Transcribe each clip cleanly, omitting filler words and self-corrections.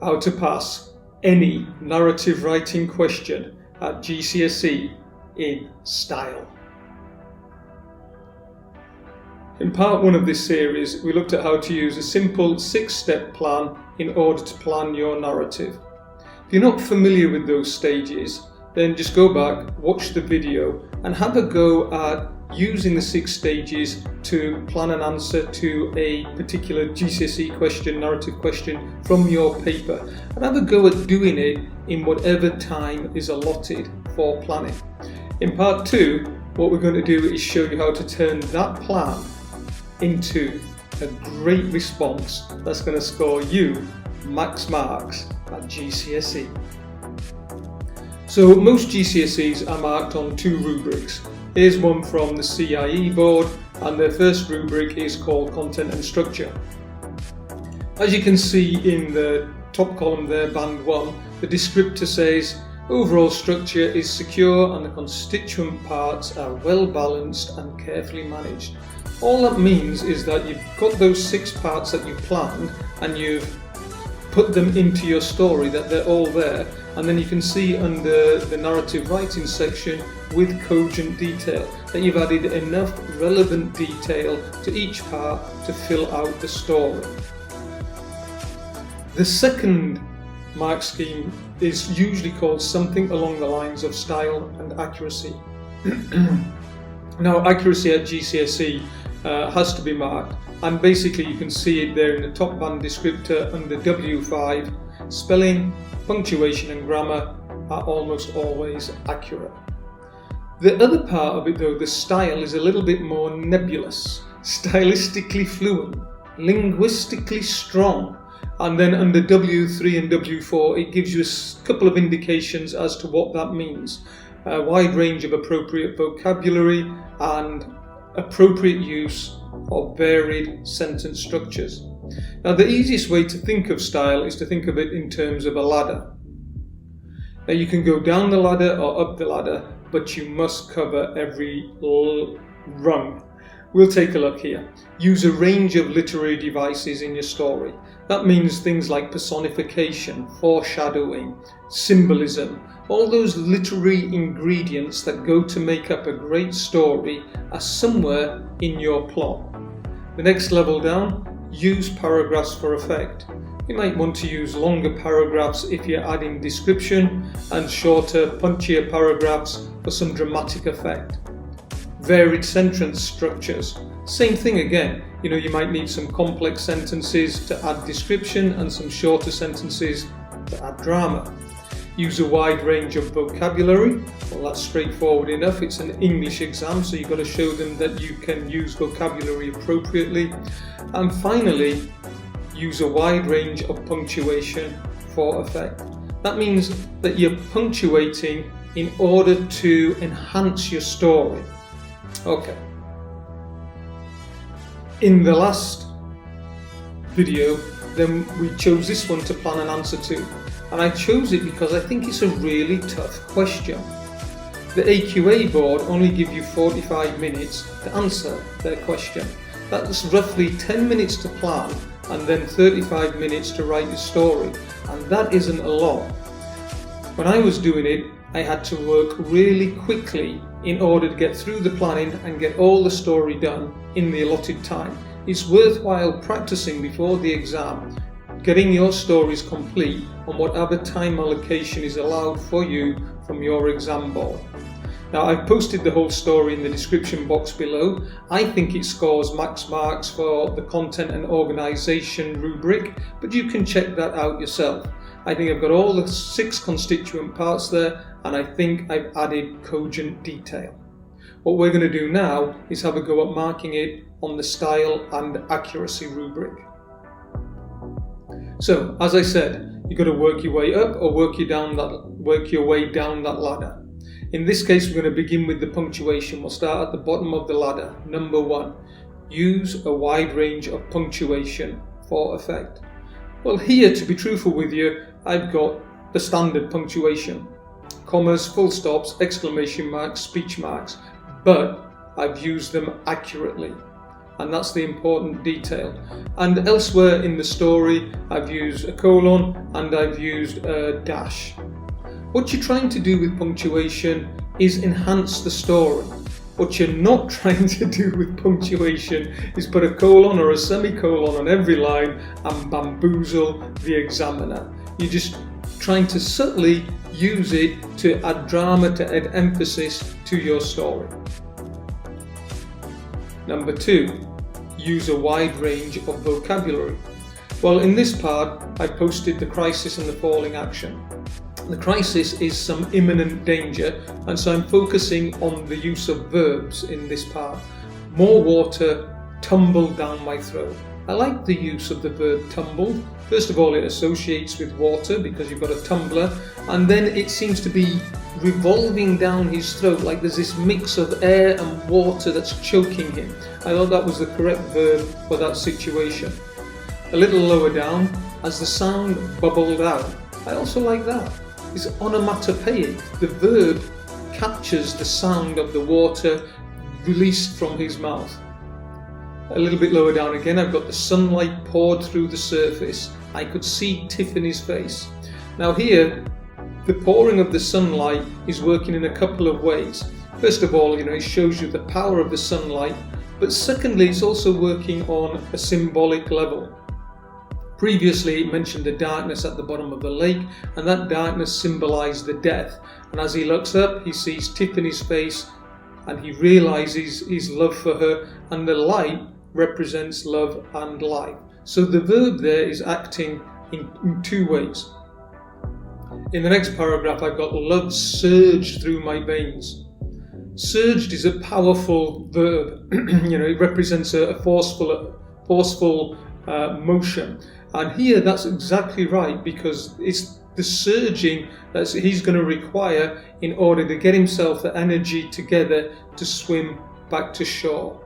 how to pass any narrative writing question at GCSE in style. In part 1 of this series, we looked at how to use a simple 6-step plan in order to plan your narrative. If you're not familiar with those stages, then just go back, watch the video, and have a go at using the 6 stages to plan an answer to a particular GCSE question, narrative question from your paper, and have a go at doing it in whatever time is allotted for planning. In part 2, what we're going to do is show you how to turn that plan into a great response that's going to score you max marks at GCSE. So most GCSEs are marked on 2 rubrics. Here's one from the CIE board, and their first rubric is called Content and Structure. As you can see in the top column there, band 1, the descriptor says overall structure is secure and the constituent parts are well balanced and carefully managed. All that means is that you've got those 6 parts that you planned and you've put them into your story, that they're all there, and then you can see under the narrative writing section with cogent detail that you've added enough relevant detail to each part to fill out the story. The second mark scheme is usually called something along the lines of style and accuracy. Now, accuracy at GCSE has to be marked, and basically you can see it there in the top band descriptor under W5. Spelling, punctuation and grammar are almost always accurate. The other part of it though, the style, is a little bit more nebulous, stylistically fluent, linguistically strong, and then under W3 and W4 it gives you a couple of indications as to what that means. A wide range of appropriate vocabulary and appropriate use of varied sentence structures. Now, the easiest way to think of style is to think of it in terms of a ladder. Now, you can go down the ladder or up the ladder, but you must cover every rung. We'll take a look here. Use a range of literary devices in your story. That means things like personification, foreshadowing, symbolism. All those literary ingredients that go to make up a great story are somewhere in your plot. The next level down, use paragraphs for effect. You might want to use longer paragraphs if you're adding description and shorter, punchier paragraphs for some dramatic effect. Varied sentence structures. Same thing again. You might need some complex sentences to add description and some shorter sentences to add drama. Use a wide range of vocabulary. Well, that's straightforward enough. It's an English exam, so you've got to show them that you can use vocabulary appropriately. And finally, use a wide range of punctuation for effect. That means that you're punctuating in order to enhance your story. Okay. In the last video, then we chose this one to plan an answer to. And I chose it because I think it's a really tough question. The AQA board only give you 45 minutes to answer their question. That's roughly 10 minutes to plan and then 35 minutes to write your story. And that isn't a lot. When I was doing it, I had to work really quickly in order to get through the planning and get all the story done in the allotted time. It's worthwhile practicing before the exam, getting your stories complete on whatever time allocation is allowed for you from your exam board. Now, I've posted the whole story in the description box below. I think it scores max marks for the content and organisation rubric, but you can check that out yourself. I think I've got all the 6 constituent parts there, and I think I've added cogent detail. What we're going to do now is have a go at marking it on the style and accuracy rubric. So, as I said, you've got to work your way up or work your way down that ladder. In this case, we're going to begin with the punctuation. We'll start at the bottom of the ladder. Number 1, use a wide range of punctuation for effect. Well, here, to be truthful with you, I've got the standard punctuation. Commas, full stops, exclamation marks, speech marks, but I've used them accurately. and that's the important detail. And elsewhere in the story, I've used a colon and I've used a dash. What you're trying to do with punctuation is enhance the story. What you're not trying to do with punctuation is put a colon or a semicolon on every line and bamboozle the examiner. You're just trying to subtly use it to add drama, to add emphasis to your story. Number 2, use a wide range of vocabulary. Well, in this part, I posted the crisis and the falling action. The crisis is some imminent danger, and so I'm focusing on the use of verbs in this part. More water tumbled down my throat. I like the use of the verb tumbled. First of all, it associates with water because you've got a tumbler, and then it seems to be revolving down his throat like there's this mix of air and water that's choking him. I thought that was the correct verb for that situation. A little lower down, as the sound bubbled out. I also like that. It's onomatopoeic. The verb captures the sound of the water released from his mouth. A little bit lower down again, I've got the sunlight poured through the surface. I could see Tiffany's face. Now here, the pouring of the sunlight is working in a couple of ways. First of all, it shows you the power of the sunlight, but secondly, it's also working on a symbolic level. Previously, it mentioned the darkness at the bottom of the lake, and that darkness symbolized the death. And as he looks up, he sees Tiffany's face, and he realizes his love for her, and the light represents love and life. So the verb there is acting in two ways. In the next paragraph, I've got love surged through my veins. Surged is a powerful verb. It represents a forceful motion. And here that's exactly right, because it's the surging that he's going to require in order to get himself the energy together to swim back to shore.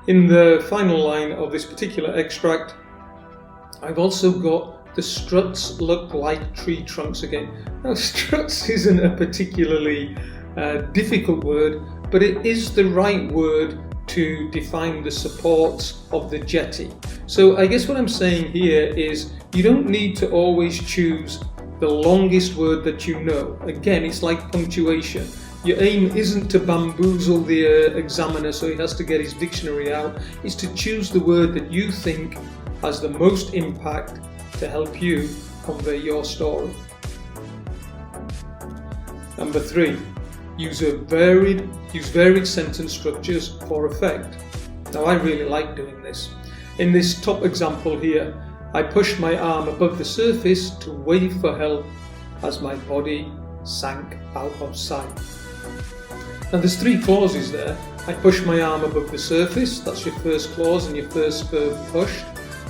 In the final line of this particular extract, I've also got the struts look like tree trunks again. Now, struts isn't a particularly difficult word, but it is the right word to define the supports of the jetty. So I guess what I'm saying here is you don't need to always choose the longest word that you know. Again, it's like punctuation. Your aim isn't to bamboozle the examiner so he has to get his dictionary out. It's to choose the word that you think has the most impact to help you convey your story. Number 3. Use varied sentence structures for effect. Now, I really like doing this. In this top example here, I pushed my arm above the surface to wave for help as my body sank out of sight. Now, there's 3 clauses there. I push my arm above the surface, that's your first clause and your first verb push.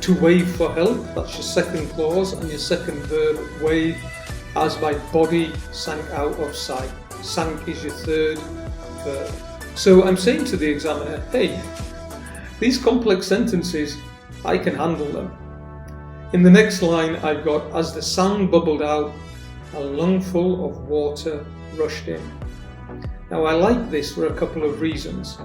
To wave for help, that's your second clause and your second verb wave, as my body sank out of sight. Sank is your third verb. So I'm saying to the examiner, hey, these complex sentences, I can handle them. In the next line, I've got, as the sound bubbled out, a lungful of water rushed in. Now, I like this for a couple of reasons.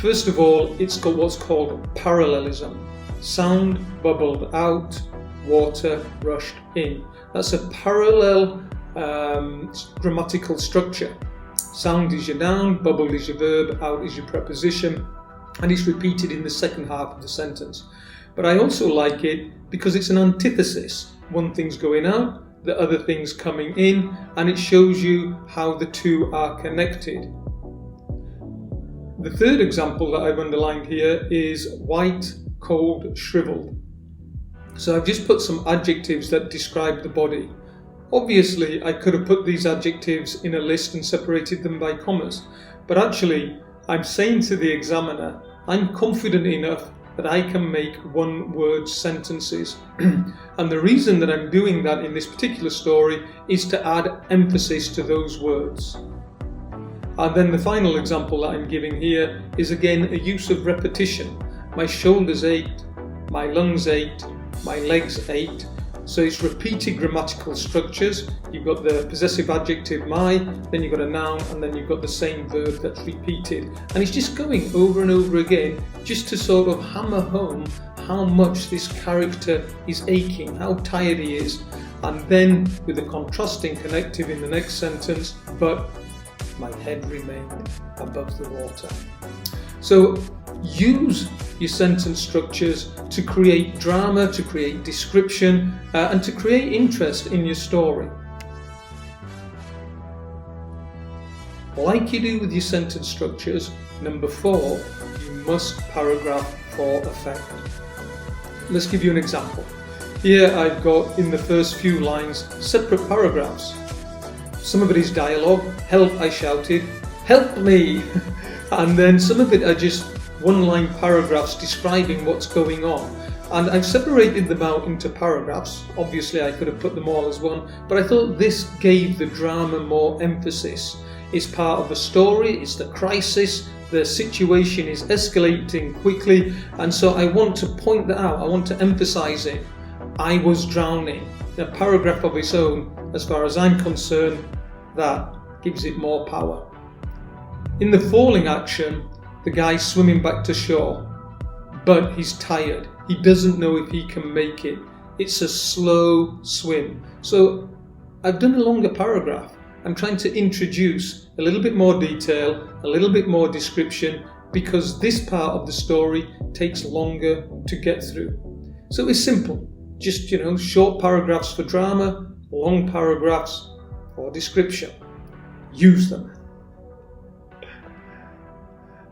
First of all, it's got what's called parallelism. Sound bubbled out, water rushed in. That's a parallel grammatical structure. Sound is your noun, bubble is your verb, out is your preposition, and it's repeated in the second half of the sentence. But I also like it because it's an antithesis. One thing's going out, the other thing's coming in, and it shows you how the two are connected. The third example that I've underlined here is white, cold, shriveled. So I've just put some adjectives that describe the body. Obviously, I could have put these adjectives in a list and separated them by commas, but actually, I'm saying to the examiner, I'm confident enough that I can make one-word sentences. And the reason that I'm doing that in this particular story is to add emphasis to those words. And then the final example that I'm giving here is again a use of repetition. My shoulders ached, my lungs ached, my legs ached. So it's repeated grammatical structures. You've got the possessive adjective my, then you've got a noun, and then you've got the same verb that's repeated. And it's just going over and over again just to sort of hammer home how much this character is aching, how tired he is. And then with the contrasting connective in the next sentence, but my head remained above the water. So use your sentence structures to create drama, to create description, and to create interest in your story. Like you do with your sentence structures, number 4, you must paragraph for effect. Let's give you an example. Here I've got in the first few lines separate paragraphs. Some of it is dialogue, help I shouted, help me! And then some of it are just one-line paragraphs describing what's going on. And I've separated them out into paragraphs. Obviously I could have put them all as one, but I thought this gave the drama more emphasis. It's part of the story, it's the crisis, the situation is escalating quickly, and so I want to point that out, I want to emphasize it. I was drowning. A paragraph of its own, as far as I'm concerned, that gives it more power. In the falling action, the guy's swimming back to shore, but he's tired. He doesn't know if he can make it. It's a slow swim. So I've done a longer paragraph. I'm trying to introduce a little bit more detail, a little bit more description, because this part of the story takes longer to get through. So it's simple. Just, short paragraphs for drama, long paragraphs for description. Use them.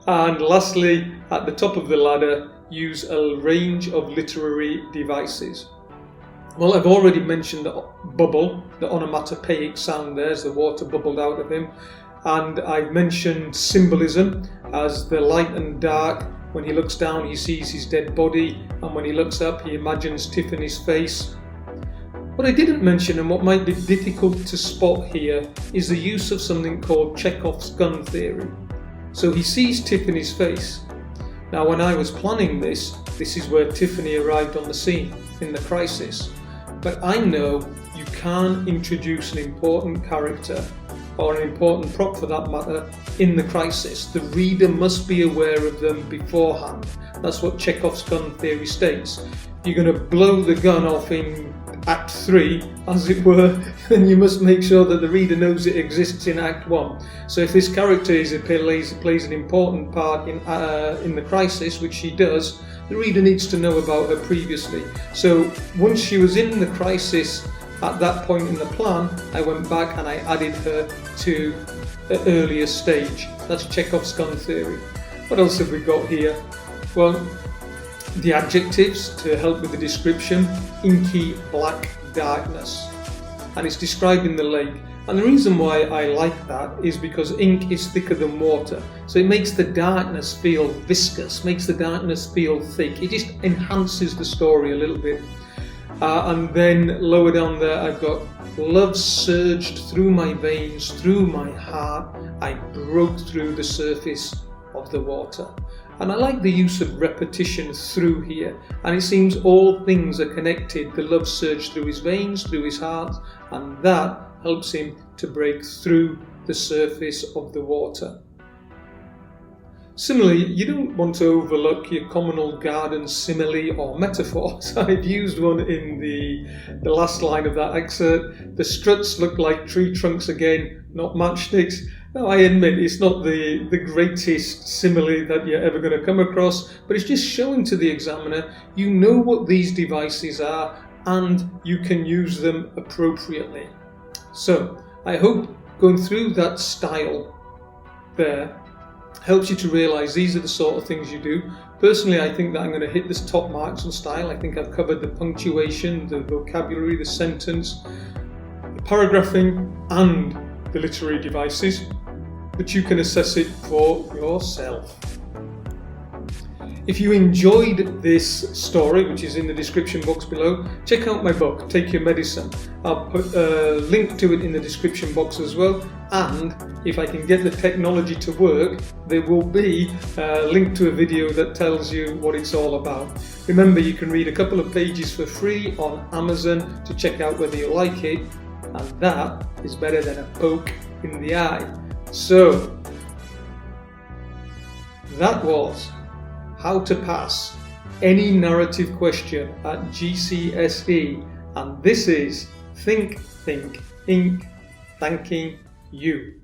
And lastly, at the top of the ladder, use a range of literary devices. Well, I've already mentioned the bubble, the onomatopoeic sound there as the water bubbled out of him. And I've mentioned symbolism as the light and dark. When he looks down, he sees his dead body. And when he looks up, he imagines Tiffany's face. What I didn't mention, and what might be difficult to spot here, is the use of something called Chekhov's gun theory. So he sees Tiffany's face. Now, when I was planning this is where Tiffany arrived on the scene in the crisis. But I know you can't introduce an important character, or an important prop for that matter, in the crisis. The reader must be aware of them beforehand. That's what Chekhov's gun theory states. You're going to blow the gun off in Act 3, as it were, then you must make sure that the reader knows it exists in Act 1. So if this character plays an important part in the crisis, which she does, the reader needs to know about her previously. So once she was in the crisis at that point in the plan, I went back and I added her to the earlier stage. That's Chekhov's gun theory. What else have we got here? Well, the adjectives to help with the description: inky, black, darkness. And it's described in the lake. And the reason why I like that is because ink is thicker than water. So it makes the darkness feel viscous, makes the darkness feel thick. It just enhances the story a little bit. And then lower down there I've got love surged through my veins, through my heart. I broke through the surface of the water. And I like the use of repetition through here. And it seems all things are connected. The love surged through his veins, through his heart, and that helps him to break through the surface of the water. Similarly, you don't want to overlook your communal garden simile or metaphors. I've used one in the last line of that excerpt. The struts look like tree trunks again, not matchsticks. Now, I admit it's not the greatest simile that you're ever going to come across, but it's just showing to the examiner you know what these devices are and you can use them appropriately. So, I hope going through that style there helps you to realise these are the sort of things you do. Personally, I think that I'm going to hit this top marks on style. I think I've covered the punctuation, the vocabulary, the sentence, the paragraphing and the literary devices, but you can assess it for yourself. If you enjoyed this story, which is in the description box below, check out my book, Take Your Medicine. I'll put a link to it in the description box as well. and if I can get the technology to work, there will be a link to a video that tells you what it's all about. Remember, you can read a couple of pages for free on Amazon to check out whether you like it, and that is better than a poke in the eye. So, that was how to pass any narrative question at GCSE, and this is Think, Ink, thanking you.